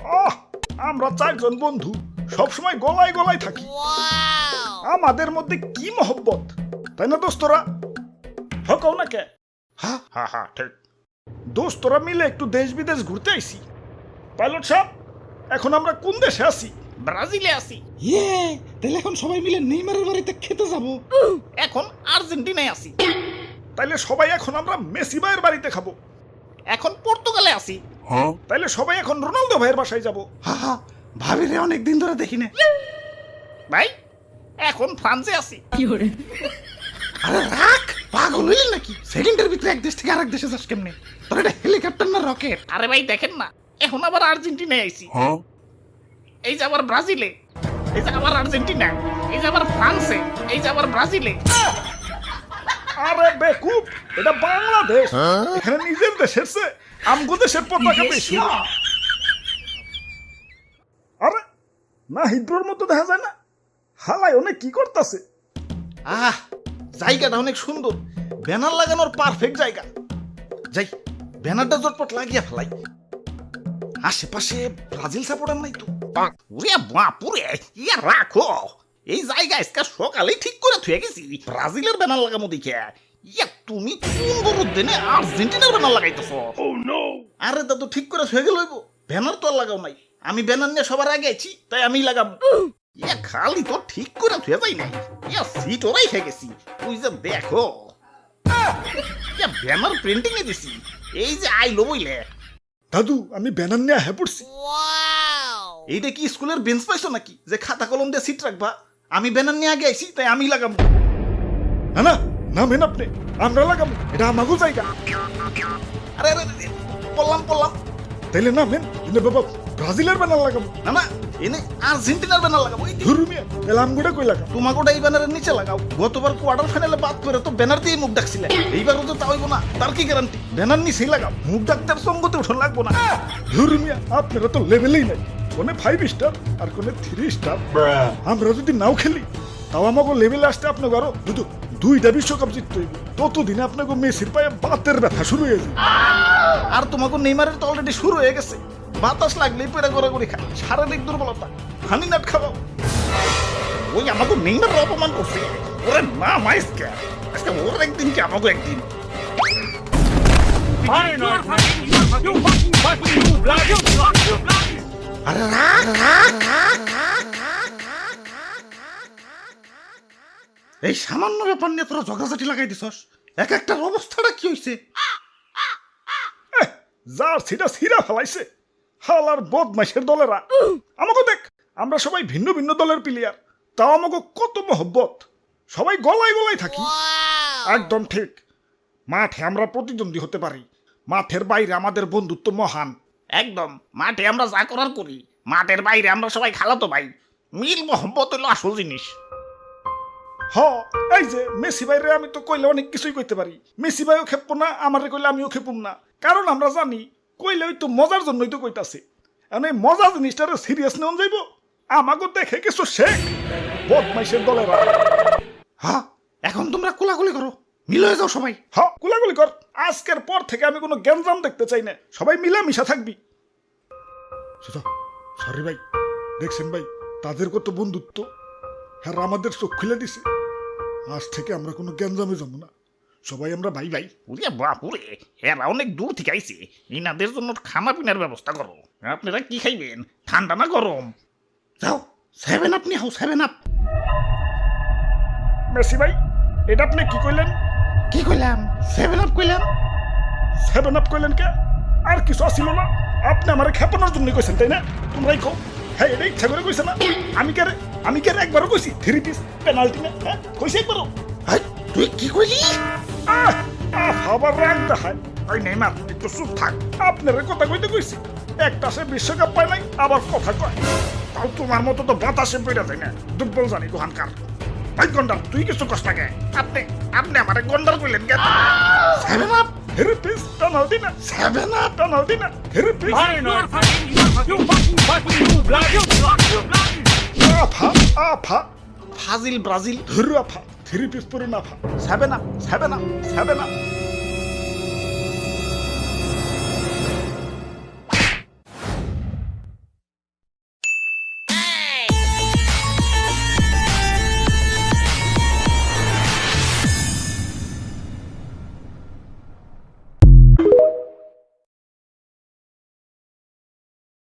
আহ, আমরা চারজন বন্ধু সবসময় গলায় গলায় থাকি। আমাদের মধ্যে কি মহব্বত, তাই না দোস্তরা? হকাও না কে? হ্যাঁ হ্যাঁ হ্যাঁ ঠিক। দোস্তরা মিলে একটু দেশ বিদেশ ঘুরতে আইছি। পাইলট সাহেব, এখন আমরা কোন দেশে আছি? ব্রাজিলে আছি। তাহলে এখন সবাই মিলে নেইমারের বাড়িতে খেতে যাব। এখন আর্জেন্টিনায় আছি। তাইলে সবাই এখন আমরা মেসি ভাইয়ের বাড়িতে খাবো। এখন পর্তুগালে আছি। তাইলে সবাই এখন রোনালদো ভাইয়ের বাসায় যাব। হা ভাবিরে অনেক দিন ধরে দেখি না। ভাই এখন ফ্রান্সে আছি। আরে রাখ, পাগল হইলি নাকি? সেকেন্ডের ভিতরে এক দেশ থেকে আরেক দেশে যাস কেমনে? তোর এটা হেলিকপ্টার না রকেট? আরে ভাই দেখেন না, এখন আবার আর্জেন্টিনায় আইছি। এই যে আবার ব্রাজিলে, এই যে আবার আর্জেন্টিনা, এই যে আবার ফ্রান্সে, এই যে আবার ব্রাজিলে। আরে বেকুব, এটা বাংলাদেশ। এখানে নিজের দেশের চেয়ে আমগো দেশের পতাকা বেশি। আরে না, হিদ্রোর মতো দেখা যায় না? হালাই অনেক কি করতেছে? আহ, জায়গাটা অনেক সুন্দর, ব্যানার লাগানোর পারফেক্ট জায়গা। যাই, ব্যানারটা জটপট লাগিয়ে ফেলাই। আশেপাশে ব্রাজিল সাপোর্টার নাই তো? ওরে বাপুরে, ইয়া রাখো। এই জায়গা আজকে সকালেই ঠিক করে থুয়ে গেছি ব্রাজিলের ব্যানার লাগামো দেখে। ইয়া তুমি কোন গরুর দিনে আর্জেন্টিনার ব্যানার লাগাইতেছ? আরে দাদু ঠিক করে থুয়ে গেল, ব্যানার তো আর লাগাও নাই। আমি ব্যানার নিয়ে সবার আগে আছি, তাই আমি লাগাবো। ইয়া খালি তো ঠিক করে থুয়ে যাই নাই। ইয়া সিট ওরাই খেয়ে গেছি। তুই যে দেখো, ইয়া ব্যানার প্রিন্টিং এ দিছি। এই যে আইলো বইলে। দাদু, আমি ব্যানার নিয়ে হ্যাঁ পড়ছি। এইটা কি স্কুলের বেঞ্চ পাইছো নাকি যে খাতা কলম দিয়ে সিট রাখবা? আমি ব্যানার নিয়ে আগে আইছি, তাই আমি লাগাবো। না না, নামেন আপনি, আমরা লাগাবো, এটা আমাগো জায়গা। আরে আরে পড়লাম। তাইলে নামেন, এনে বাবা ব্রাজিলের ব্যানার লাগাবো। না না, এনে আর্জেন্টিনার ব্যানার লাগাবো। এই ধরু মিয়া, তাহলে আমগুড়া কই লাগাবো? তোমাকে এই ব্যানারের নিচে লাগাও। গতবার কোয়ার্টার ফাইনালে বাদ করে তো ব্যানার দিয়ে মুখ ডাকছিলে, এইবারও তো তা হইব না। তার কি গ্যারান্টি? ব্যানার নিচেই লাগাও, মুখ ডাকতে সঙ্গতে উঠো লাগবো না। ধরু মিয়া, আপনারা তো লেভেলেই নাই। কোনে 5 স্টার আর কোনে 3 স্টার। আমরা যদি নাও খেলি, তাও আমাকে লেভেলে আসতে আপনাকে আরো দুইটা বিশ্বকাপ জিততে হইব। ততদিনে আপনাকে মেসির পায়ে বাতের ব্যথা শুরু হয়ে যাবে। আর তোমাকে নেইমারের তো অলরেডি শুরু হয়ে গেছে। বাতাস লাগলেই পেড়ে গড়াগড়ি খায়, শারীরিক দুর্বলতা, হানি নাট খাওয়াও। ওই আমাকে নেইমার অপমান করছে। ওরে মা মাইসকে, আজকে ওর একদিন কি আমাকে একদিন। আরে রাখ। এই সামান্য ব্যাপার নিয়ে তোরা ঝগড়াঝাটি লাগাই দিছস। এক একটার অবস্থাটা কি হইছে? যার সিটা সিরা ফেলাইছে হালার বদমাইশের দলেরা। আমাকে দেখ, আমরা সবাই ভিন্ন ভিন্ন দলের প্লেয়ার, তাও আমাকে কত মহব্বত। সবাই গলায় গলায় থাকি। একদম ঠিক। মাঠে আমরা প্রতিদ্বন্দ্বী হতে পারি, মাঠের বাইরে আমাদের বন্ধুত্ব মহান। একদম, মাঠে আমরা যা করার করি, মাঠের বাইরে আমরা সবাই খালাতো ভাই। মিল মোহব্বত হলো আসল জিনিস। হ, এই যে মেসি ভাইরে আমি তো কইলে অনেক কিছুই কইতে পারি। মেসি ভাইও খেপবো না, আমারে কইলে আমিও খেপুম না। কারণ আমরা জানি কইলে ওই তো মজার জন্যই তো কইতাছে। এখন এই মজা জিনিসটারে সিরিয়াস নেওয়া যাইব? আমাকে দেখে কিছু শেখ, বদমাইশের দলেরা। হ্যাঁ, এখন তোমরা কোলাকুলি করো, মিল হয়ে যাও সবাই। হ, কুলাগুলি কর। আজকের পর থেকে আমি কোনো গ্যাঞ্জাম দেখতে চাই না, সবাই মিলামিশা থাকবি। সরি ভাই, দেখছেন ভাই তাদের কত বন্ধুত্ব। হ্যাঁ, আমাদের চোখ খুলে দিছে। আজ থেকে আমরা কোনো গ্যাঞ্জামে যাবো না, সবাই আমরা ভাই ভাই। ওরে বাপুরে, এরা অনেক দূর থেকে আইছে। ইনাদের জন্য খানা পিনার ব্যবস্থা করো। আপনারা কি খাইবেন, ঠান্ডা না গরম? যাও, 7 আপ নিয়ে হও, 7 আপ। মেসি ভাই, এটা আপনি কি কইলেন? কি কইলাম? 7 আপ কইলাম। 7 আপ কইলেন কে? আর কিছু আসিল না? আপনি আমার খেপানোর জন্য কইছেন, তাই না? তোমরাই কও। হ্যাঁ, এটা ইচ্ছা করে কইছে না? আমি কে একবারও কইছি 3 পিস পেনাল্টি না? হ্যাঁ, কইছি একবারও? তুই কি কইলি? আবার রাগ দেখায়। ওই নেইমার, একটু চুপ থাক। আপনার কথা কইতে কইছি। একটা সে বিশ্বকাপ পায় নাই, আবার কথা কয়। তাও তোমার মতো তো বাতাসে পেরে যায় না। দুর্বল জানি গোহানকার। ভাই গন্ডার, তুই কিছু কষ্ট লাগে। আপনি আমার গন্ডার কইলেন কেন? 7 আপ। হেরে পিস পেনাল্টি না? 7 আপ। পেনাল্টি না? হেরে পিস। আফা ফাজিল ব্রাজিল। ধরু আফা, 3 পিস পরে না আফা। 7 আপ।